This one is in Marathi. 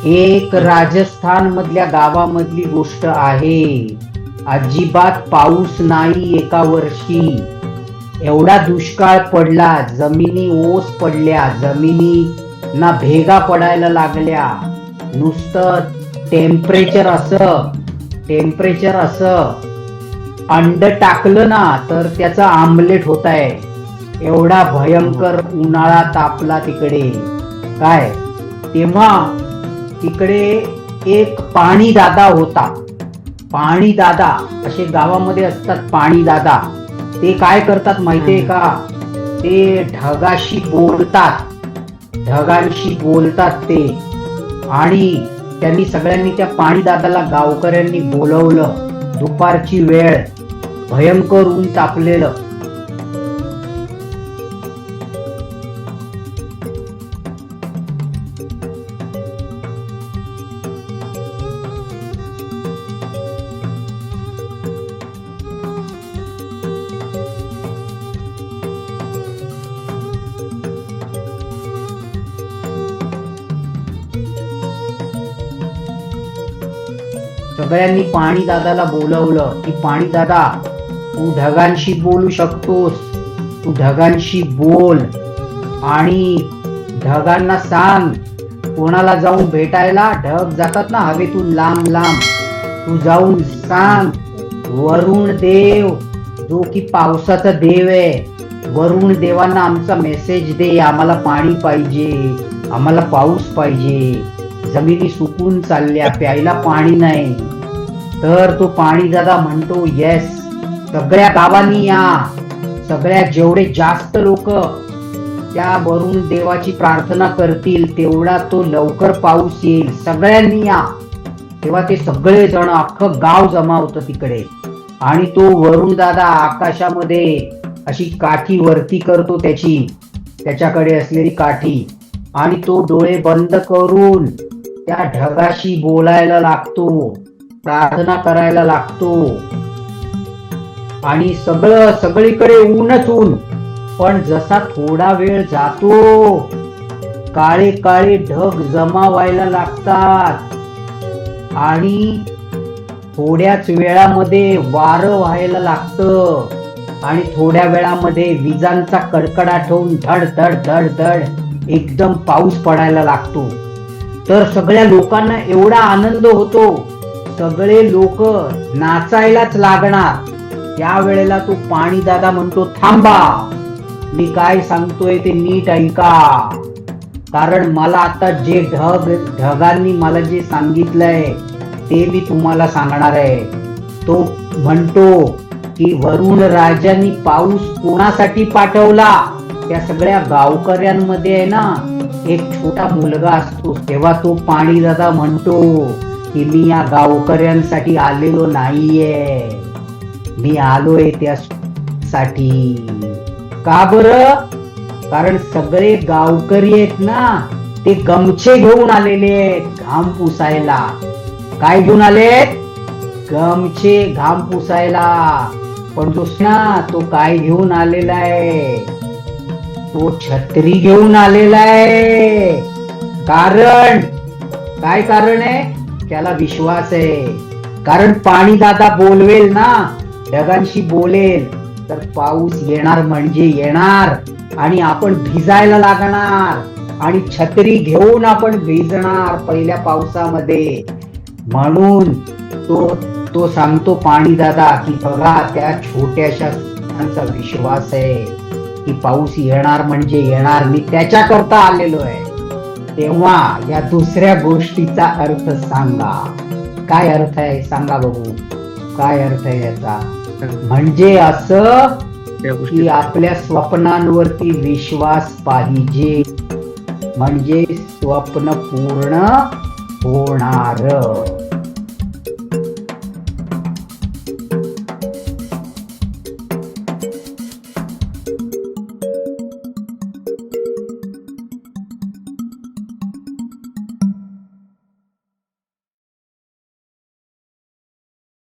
एक राजस्थान मधल्या गावामधली गोष्ट आहे. अजिबात पाऊस नाही एका वर्षी. एवढा दुष्काळ पडला, जमिनी ओस पडल्या, जमिनी ना भेगा पडायला लागल्या. नुसतं टेम्परेचर असं अंड टाकलं ना तर त्याचं आमलेट होत आहे. एवढा भयंकर उन्हाळा तापला तिकडे. काय तेव्हा तिकडे एक पाणी दादा होता. पाणी दादा असे गावामध्ये असतात. पाणी दादा ते काय करतात माहितीये का? ते ढगाशी बोलतात ते. आणि त्यांनी सगळ्यांनी त्या पाणी दादाला गावकऱ्यांनी बोलवलं. दुपारची वेळ, भयंकर ऊन तापलेलं. सगळ्यांनी पाणी दादाला बोलवलं की पाणी दादा, तू ढगांशी बोलू शकतोस, तू ढगांशी बोल आणि ढगांना सांग कोणाला जाऊन भेटायला. ढग जातात ना हवेतून लांब लांब, तू जाऊन सांग वरुण देव जो की पावसाचा देव आहे, वरुण देवांना आमचा मेसेज दे. आम्हाला पाणी पाहिजे, आम्हाला पाऊस पाहिजे. जमिनी सुकून चालल्या, प्यायला पाणी नाही. तर तो पाणी दादा म्हणतो येस, सगळ्या गावांनी या. सगळ्या जेवढे जास्त लोक त्या वरुण देवाची प्रार्थना करतील तेवढा तो लवकर पाऊस येईल. सगळ्यांनी या. तेव्हा ते सगळे जण, अख्खं गाव जमा होतं तिकडे. आणि तो वरुण दादा आकाशामध्ये अशी काठी वरती करतो, त्याच्याकडे असलेली काठी, आणि तो डोळे बंद करून त्या ढगाशी बोलायला लागतो, प्रार्थना करायला लागतो. आणि सगळीकडे ऊनच ऊन. पण जसा थोडा वेळ जातो, काळे काळे ढग जमा व्हायला लागतात आणि थोड्याच वेळामध्ये वारं व्हायला लागतं. आणि थोड्या वेळामध्ये विजांचा कडकडाट होऊन धड धड धड धड एकदम पाऊस पडायला लागतो. तर सगळ्या लोकांना एवढा आनंद होतो, सगळे लोक नाचायलाच लागणार. त्यावेळेला तो पाणी दादा म्हणतो, थांबा, मी काय सांगतोय ते नीट ऐका. कारण मला आता जे ढगांनी मला जे सांगितलंय ते मी तुम्हाला सांगणार आहे. तो म्हणतो की वरुण राजांनी पाऊस कोणासाठी पाठवला? त्या सगळ्या गावकऱ्यांमध्ये आहे ना एक छोटा मुलगा असतो. तेव्हा तो पाणी दादा म्हणतो की मी या गावकऱ्यांसाठी आलेलो नाहीये, मी आलोय त्यासाठी. का बरं? कारण सगळे गावकरी आहेत ना, ते गमछे घेऊन आलेले आहेत घाम पुसायला. काय घेऊन आलेत? गमछे, घाम पुसायला. पण तो काय घेऊन आलेला आहे? तो छत्री घेऊन आलेला आहे. कारण काय कारण आहे? त्याला विश्वास आहे. कारण पाणी दादा बोलवेल ना, ढगांशी बोलेल तर पाऊस येणार म्हणजे येणार. आणि आपण भिजायला लागणार आणि छत्री घेऊन आपण भिजणार पहिल्या पावसामध्ये. म्हणून तो सांगतो पाणी दादा की बघा, त्या छोट्याशा विश्वास आहे की पाऊस येणार म्हणजे येणार, मी त्याच्याकरता आलेलो आहे. तेव्हा या दुसऱ्या गोष्टीचा अर्थ सांगा. काय अर्थ आहे सांगा बघू, काय अर्थ आहे याचा? म्हणजे असं की आपल्या स्वप्नांवरती विश्वास पाहिजे, म्हणजे स्वप्न पूर्ण होणार.